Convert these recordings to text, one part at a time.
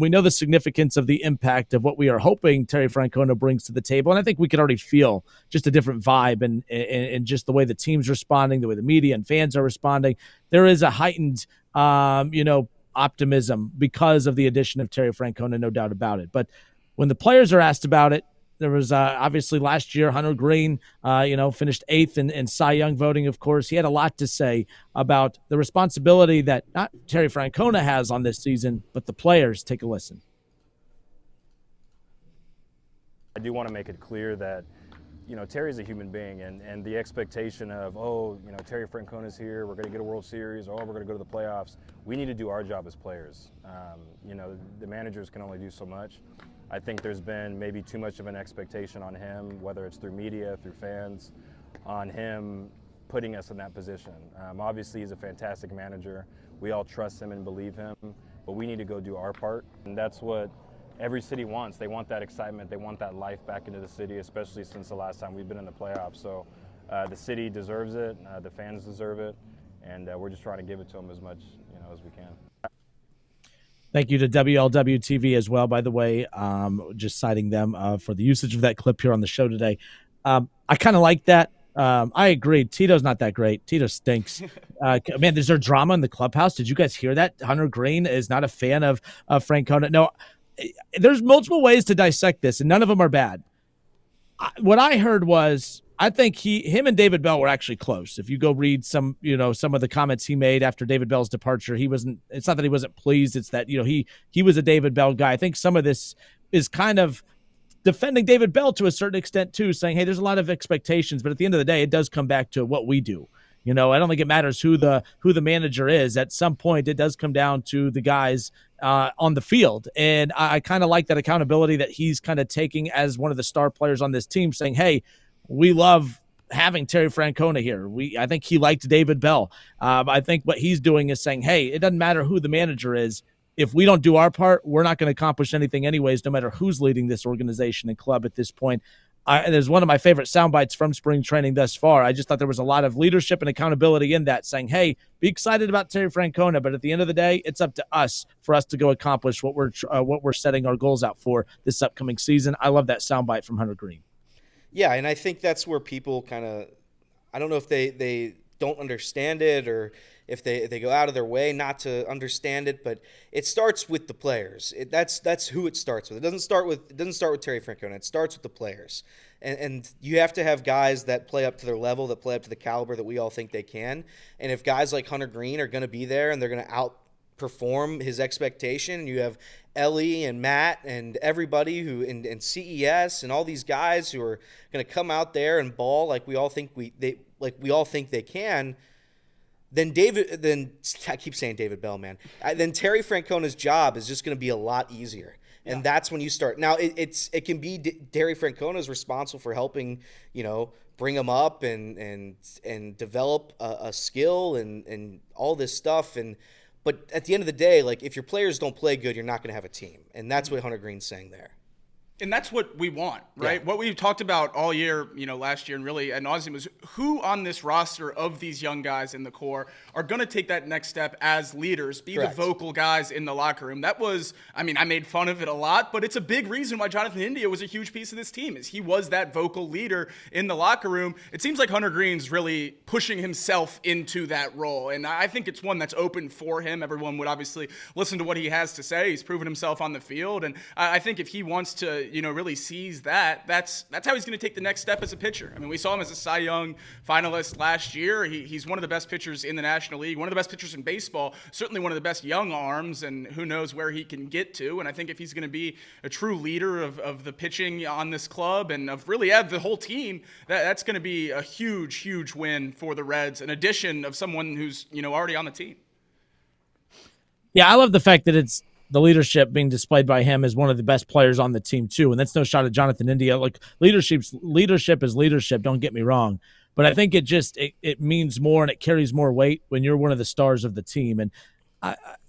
We know the significance of the impact of what we are hoping Terry Francona brings to the table. And I think we could already feel just a different vibe and just the way the team's responding, the way the media and fans are responding. There is a heightened, optimism because of the addition of Terry Francona, no doubt about it. But when the players are asked about it, there was obviously last year, Hunter Greene, finished 8th in Cy Young voting, of course. He had a lot to say about the responsibility that not Terry Francona has on this season, but the players. Take a listen. I do want to make it clear that, Terry's a human being, and the expectation of, Terry Francona's here, we're going to get a World Series, or we're going to go to the playoffs. We need to do our job as players. The managers can only do so much. I think there's been maybe too much of an expectation on him, whether it's through media, through fans, on him putting us in that position. Obviously, he's a fantastic manager. We all trust him and believe him, but we need to go do our part. And that's what every city wants. They want that excitement. They want that life back into the city, especially since the last time we've been in the playoffs. So the city deserves it. The fans deserve it. And we're just trying to give it to them as much as we can. Thank you to WLW-TV as well, by the way, just citing them for the usage of that clip here on the show today. I kind of like that. I agree. Tito's not that great. Tito stinks. Man, is there drama in the clubhouse? Did you guys hear that? Hunter Greene is not a fan of Francona. No, there's multiple ways to dissect this, and none of them are bad. What I heard was, I think him and David Bell were actually close. If you go read some of the comments he made after David Bell's departure, it's not that he wasn't pleased. It's that, he was a David Bell guy. I think some of this is kind of defending David Bell to a certain extent too, saying, hey, there's a lot of expectations, but at the end of the day, it does come back to what we do. I don't think it matters who the manager is. At some point, it does come down to the guys on the field. And I kind of like that accountability that he's kind of taking as one of the star players on this team, saying, hey, we love having Terry Francona here. I think he liked David Bell. I think what he's doing is saying, hey, it doesn't matter who the manager is. If we don't do our part, we're not going to accomplish anything anyways, no matter who's leading this organization and club at this point. There's one of my favorite sound bites from spring training thus far. I just thought there was a lot of leadership and accountability in that, saying, hey, be excited about Terry Francona, but at the end of the day, it's up to us for us to go accomplish what we're setting our goals out for this upcoming season. I love that sound bite from Hunter Greene. Yeah, and I think that's where people kind of, I don't know if they don't understand it or if they go out of their way not to understand it, but it starts with the players. That's who it starts with. It doesn't start with Terry Francona. It starts with the players. And you have to have guys that play up to their level, that play up to the caliber that we all think they can. And if guys like Hunter Greene are going to be there and they're going to outperform his expectation, and you have Elly and Matt and everybody and CES and all these guys who are going to come out there and ball like we all think they can, then I keep saying David Bell, man. Then Terry Francona's job is just going to be a lot easier. And that's when you start. Now it can be Terry Francona's responsible for helping, bring them up and develop a skill and all this stuff. But at the end of the day, like, if your players don't play good, you're not going to have a team. And that's what Hunter Greene's saying there. And that's what we want, right? Yeah. What we've talked about all year, last year and really ad nauseum was who on this roster of these young guys in the core are going to take that next step as leaders, be Correct. The vocal guys in the locker room. That was, I made fun of it a lot, but it's a big reason why Jonathan India was a huge piece of this team, is he was that vocal leader in the locker room. It seems like Hunter Greene's really pushing himself into that role, and I think it's one that's open for him. Everyone would obviously listen to what he has to say. He's proven himself on the field, and I think if he wants to, really sees that's how he's going to take the next step as a pitcher. We saw him as a Cy Young finalist last year. He's one of the best pitchers in the National League, one of the best pitchers in baseball, certainly one of the best young arms, and who knows where he can get to. And I think if he's going to be a true leader of the pitching on this club and of really the whole team, that's going to be a huge, huge win for the Reds, an addition of someone who's already on the team. Yeah, I love the fact that it's the leadership being displayed by him as one of the best players on the team too. And that's no shot at Jonathan India. Like, leadership is leadership. Don't get me wrong, but I think it means more and it carries more weight when you're one of the stars of the team. And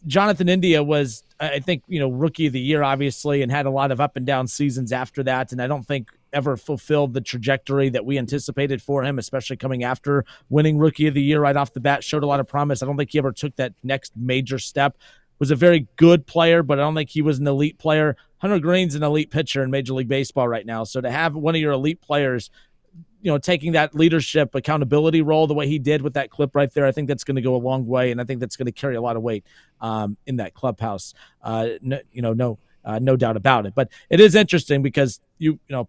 Jonathan India was, I think, rookie of the year, obviously, and had a lot of up and down seasons after that. And I don't think ever fulfilled the trajectory that we anticipated for him, especially coming after winning rookie of the year right off the bat. Showed a lot of promise. I don't think he ever took that next major step. was a very good player, but I don't think he was an elite player. Hunter Greene's an elite pitcher in Major League Baseball right now. So to have one of your elite players, taking that leadership accountability role the way he did with that clip right there, I think that's going to go a long way, and I think that's going to carry a lot of weight in that clubhouse. No doubt about it. But it is interesting because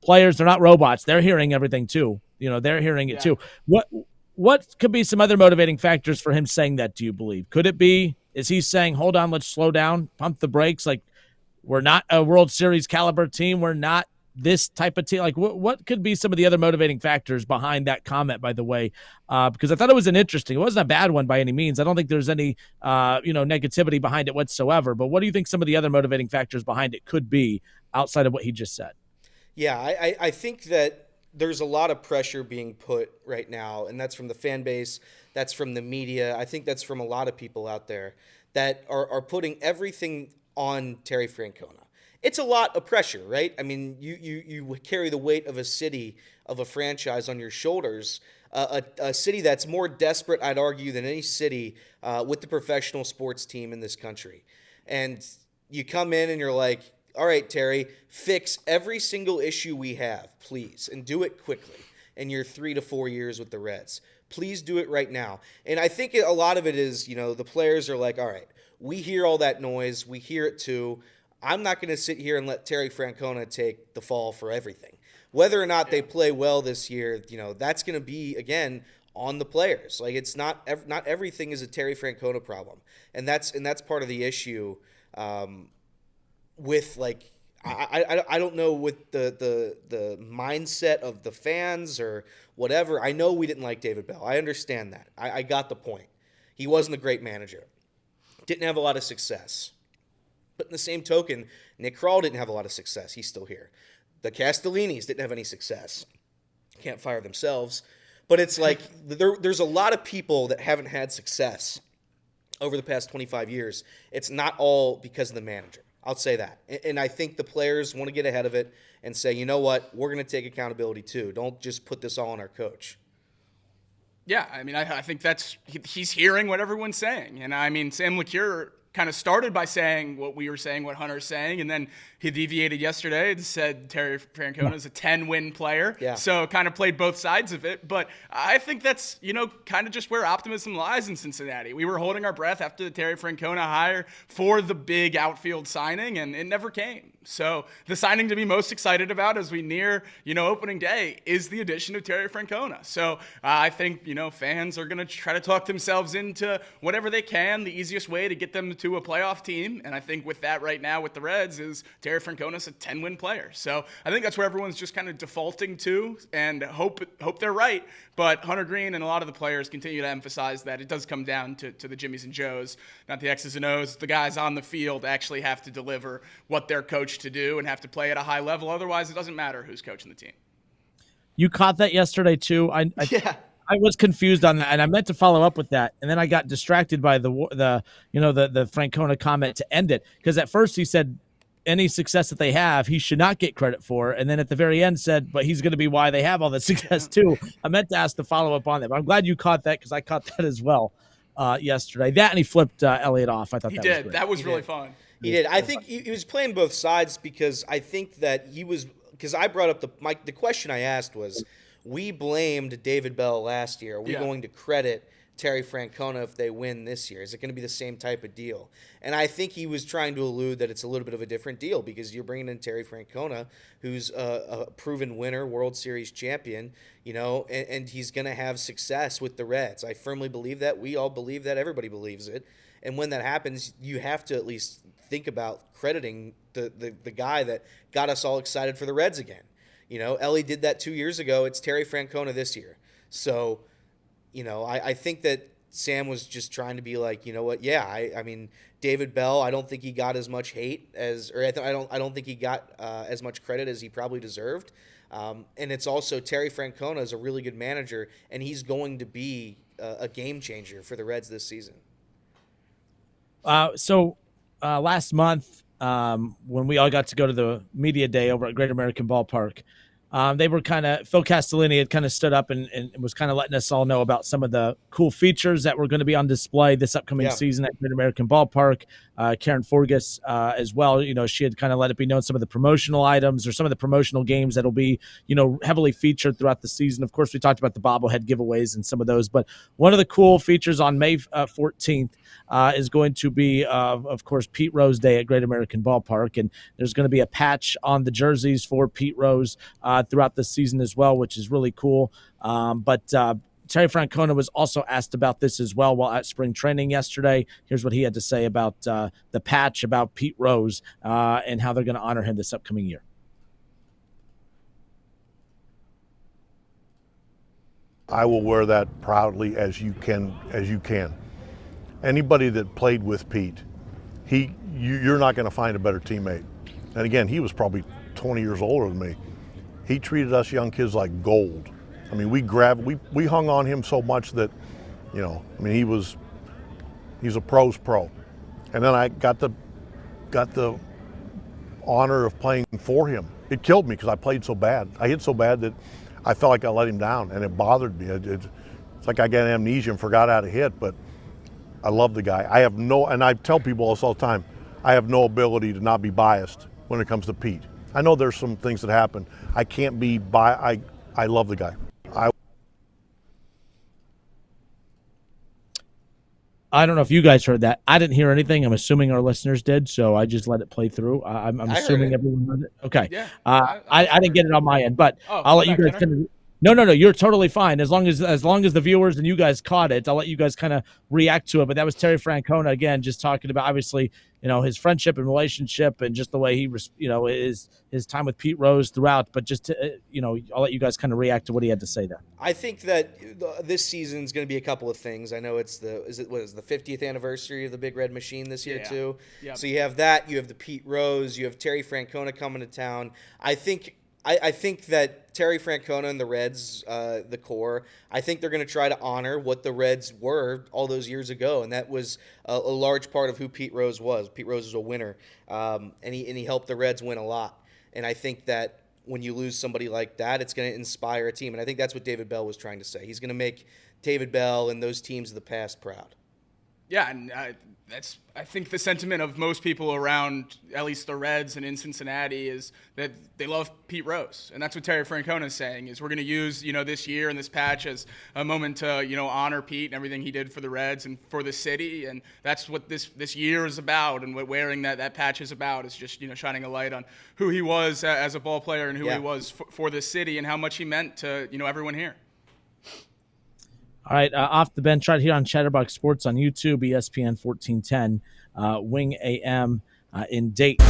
players, they're not robots. They're hearing everything too. They're hearing it too. What could be some other motivating factors for him saying that, do you believe? Could it be, is he saying, hold on, let's slow down, pump the brakes? Like, we're not a World Series caliber team. We're not this type of team. Like, what could be some of the other motivating factors behind that comment, by the way? Because I thought it wasn't it wasn't a bad one by any means. I don't think there's any, negativity behind it whatsoever. But what do you think some of the other motivating factors behind it could be outside of what he just said? Yeah, I think that there's a lot of pressure being put right now, and that's from the fan base, that's from the media. I think that's from a lot of people out there that are putting everything on Terry Francona. It's a lot of pressure, right? I mean, you carry the weight of a city, of a franchise on your shoulders, a city that's more desperate, I'd argue, than any city with the professional sports team in this country. And you come in and you're like, all right, Terry, fix every single issue we have, please, and do it quickly in your 3 to 4 years with the Reds. Please do it right now. And I think a lot of it is, the players are like, all right, we hear all that noise. We hear it too. I'm not going to sit here and let Terry Francona take the fall for everything. Whether or not they play well this year, that's going to be, again, on the players. Like, it's not everything is a Terry Francona problem. And that's part of the issue with, like, I don't know, with the mindset of the fans or whatever. I know we didn't like David Bell. I understand that. I got the point. He wasn't a great manager. Didn't have a lot of success. But in the same token, Nick Krall didn't have a lot of success. He's still here. The Castellinis didn't have any success. Can't fire themselves. But it's like there's a lot of people that haven't had success over the past 25 years. It's not all because of the manager. I'll say that. And I think the players want to get ahead of it and say, you know what, we're going to take accountability too. Don't just put this all on our coach. Yeah, I mean, I think he's hearing what everyone's saying. And I mean, Sam LeCure kind of started by saying what we were saying, what Hunter's saying, and then he deviated yesterday and said Terry Francona is a 10-win player. Yeah. So kind of played both sides of it. But I think that's, kind of just where optimism lies in Cincinnati. We were holding our breath after the Terry Francona hire for the big outfield signing, and it never came. So the signing to be most excited about as we near, opening day is the addition of Terry Francona. So I think, fans are going to try to talk themselves into whatever they can. The easiest way to get them to a playoff team, and I think with that right now with the Reds, is Terry Francona's a 10-win player. So I think that's where everyone's just kind of defaulting to, and hope they're right. But Hunter Greene and a lot of the players continue to emphasize that it does come down to the Jimmies and Joes, not the X's and O's. The guys on the field actually have to deliver what they're coached to do and have to play at a high level. Otherwise, it doesn't matter who's coaching the team. You caught that yesterday too. I was confused on that, and I meant to follow up with that, and then I got distracted by the Francona comment to end it, because at first he said any success that they have, he should not get credit for, and then at the very end said, but he's going to be why they have all the success too. I meant to ask the follow up on that, but I'm glad you caught that, because I caught that as well yesterday. That, and he flipped Elliott off. I thought he that did. was great. That was really fun. He did. I think he was playing both sides, because I think that because I brought up the question I asked was, we blamed David Bell last year. Are we going to credit Terry Francona if they win this year? Is it going to be the same type of deal? And I think he was trying to allude that it's a little bit of a different deal, because you're bringing in Terry Francona, who's a proven winner, World Series champion, and he's going to have success with the Reds. I firmly believe that. We all believe that. Everybody believes it. And when that happens, you have to at least think about crediting the guy that got us all excited for the Reds again. Elly did that 2 years ago. It's Terry Francona this year. So, I think that Sam was just trying to be like, you know what? Yeah, I mean, David Bell, I don't think he got as much hate I don't think he got as much credit as he probably deserved. And it's also Terry Francona is a really good manager, and he's going to be a game changer for the Reds this season. So last month, when we all got to go to the media day over at Great American Ballpark, they were kind of, Phil Castellini had kind of stood up and was kind of letting us all know about some of the cool features that were going to be on display this upcoming season at Great American Ballpark. Karen Forgas as well, she had kind of let it be known some of the promotional items or some of the promotional games that'll be, heavily featured throughout the season. Of course, we talked about the bobblehead giveaways and some of those, but one of the cool features on May 14th is going to be, of course, Pete Rose Day at Great American Ballpark, and there's going to be a patch on the jerseys for Pete Rose throughout the season as well, which is really cool. But Terry Francona was also asked about this as well while at spring training yesterday. Here's what he had to say about the patch, about Pete Rose, and how they're going to honor him this upcoming year. I will wear that proudly as you can. Anybody that played with Pete, you're not going to find a better teammate. And again, he was probably 20 years older than me. He treated us young kids like gold. I mean, we hung on him so much that, he's a pro's pro. And then I got the honor of playing for him. It killed me because I played so bad. I hit so bad that I felt like I let him down, and it bothered me. It's like I got amnesia and forgot how to hit, but I love the guy. And I tell people this all the time, I have no ability to not be biased when it comes to Pete. I know there's some things that happen. I can't be I love the guy. I don't know if you guys heard that. I didn't hear anything. I'm assuming our listeners did, so I just let it play through. I'm assuming everyone heard it. Okay. Yeah. I didn't get it on my end, but I'll let you guys kind of. No, you're totally fine. As long as the viewers and you guys caught it, I'll let you guys kind of react to it. But that was Terry Francona again, just talking about obviously, his friendship and relationship and just the way he, his time with Pete Rose throughout. But just to, I'll let you guys kind of react to what he had to say there. I think that this season is going to be a couple of things. I know it's the 50th anniversary of the Big Red Machine this year too. Yep. So you have that. You have the Pete Rose. You have Terry Francona coming to town. I think that Terry Francona and the Reds, the core, I think they're going to try to honor what the Reds were all those years ago, and that was a large part of who Pete Rose was. Pete Rose was a winner, and he helped the Reds win a lot. And I think that when you lose somebody like that, it's going to inspire a team, and I think that's what David Bell was trying to say. He's going to make David Bell and those teams of the past proud. Yeah, and that's, I think, the sentiment of most people around, at least the Reds and in Cincinnati, is that they love Pete Rose. And that's what Terry Francona is saying, is we're going to use, this year and this patch as a moment to, honor Pete and everything he did for the Reds and for the city. And that's what this year is about, and what wearing that patch is about, is just, shining a light on who he was as a ball player and who he was for this city and how much he meant to, everyone here. All right, off the bench right here on Chatterbox Sports on YouTube, ESPN 1410, Wing AM in Dayton.